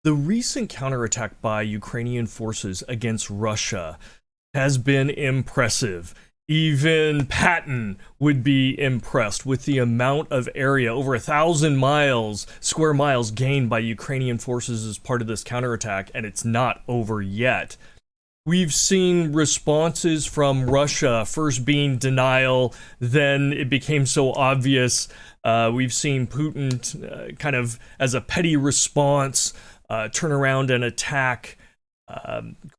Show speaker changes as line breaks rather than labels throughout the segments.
The recent counterattack by Ukrainian forces against Russia has been impressive. Even Patton would be impressed with the amount of area, over 1,000 square miles gained by Ukrainian forces as part of this counterattack, and it's not over yet. We've seen responses from Russia, first being denial, then it became so obvious. We've seen Putin kind of as a petty response turn around and attack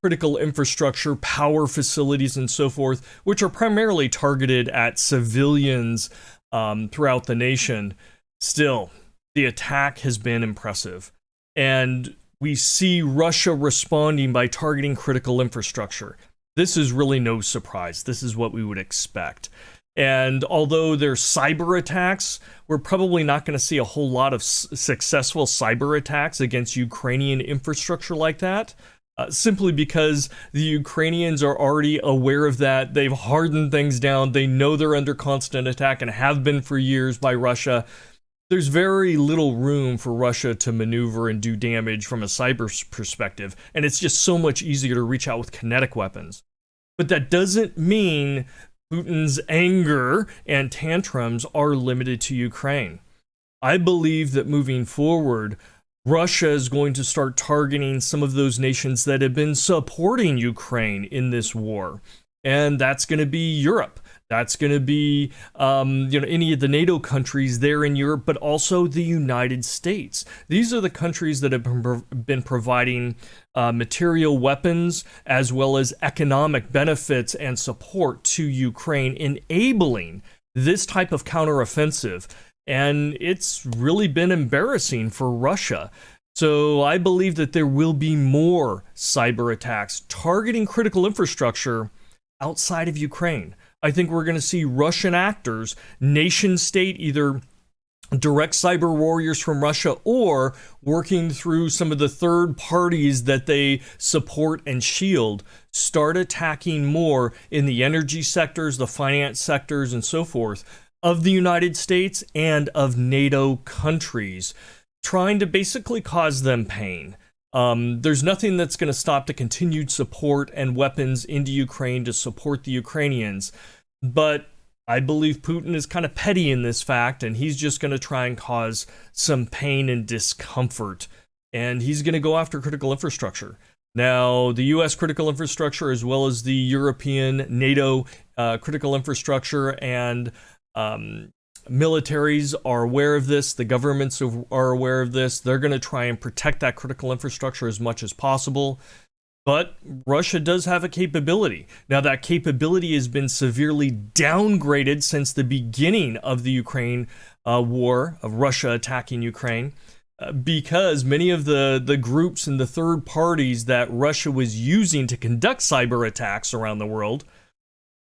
critical infrastructure, power facilities, and so forth, which are primarily targeted at civilians throughout the nation. Still, the attack has been impressive. And we see Russia responding by targeting critical infrastructure. This is really no surprise. This is what we would expect. And although there's cyber attacks, we're probably not going to see a whole lot of successful cyber attacks against Ukrainian infrastructure like that, simply because the Ukrainians are already aware of that. They've hardened things down. They know they're under constant attack and have been for years by Russia. There's very little room for Russia to maneuver and do damage from a cyber perspective, and it's just so much easier to reach out with kinetic weapons. But that doesn't mean Putin's anger and tantrums are limited to Ukraine. I believe that moving forward, Russia is going to start targeting some of those nations that have been supporting Ukraine in this war. And that's going to be Europe. That's going to be any of the NATO countries there in Europe, but also the United States. These are the countries that have been providing material weapons as well as economic benefits and support to Ukraine, enabling this type of counteroffensive. And it's really been embarrassing for Russia. So I believe that there will be more cyber attacks targeting critical infrastructure outside of Ukraine. I think we're going to see Russian actors, nation state, either direct cyber warriors from Russia or working through some of the third parties that they support and shield, start attacking more in the energy sectors, the finance sectors, and so forth of the United States and of NATO countries, trying to basically cause them pain. There's nothing that's going to stop the continued support and weapons into Ukraine to support the Ukrainians. But I believe Putin is kind of petty in this fact, and he's just going to try and cause some pain and discomfort. And he's going to go after critical infrastructure. Now, the U.S. critical infrastructure, as well as the European NATO critical infrastructure and militaries are aware of this. The governments are aware of this. They're going to try and protect that critical infrastructure as much as possible. But Russia does have a capability. Now, that capability has been severely downgraded since the beginning of the Ukraine war, of Russia attacking Ukraine, because many of the groups and the third parties that Russia was using to conduct cyber attacks around the world,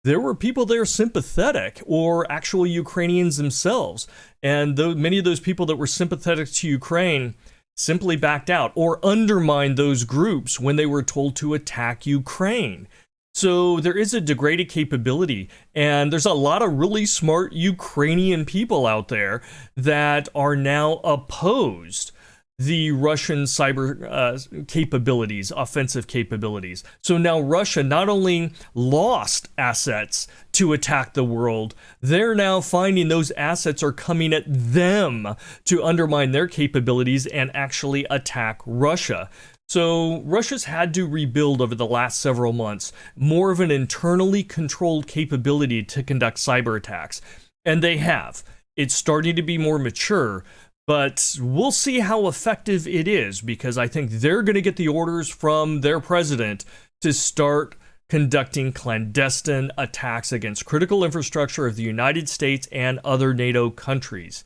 there were people there sympathetic, or actual Ukrainians themselves. And many of those people that were sympathetic to Ukraine simply backed out or undermined those groups when they were told to attack Ukraine. So there is a degraded capability, and there's a lot of really smart Ukrainian people out there that are now opposed the Russian cyber capabilities, offensive capabilities. So now Russia not only lost assets to attack the world, they're now finding those assets are coming at them to undermine their capabilities and actually attack Russia. So Russia's had to rebuild over the last several months more of an internally controlled capability to conduct cyber attacks. And they have. It's starting to be more mature. But we'll see how effective it is, because I think they're going to get the orders from their president to start conducting clandestine attacks against critical infrastructure of the United States and other NATO countries.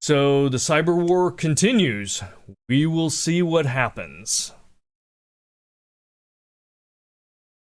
So the cyber war continues. We will see what happens.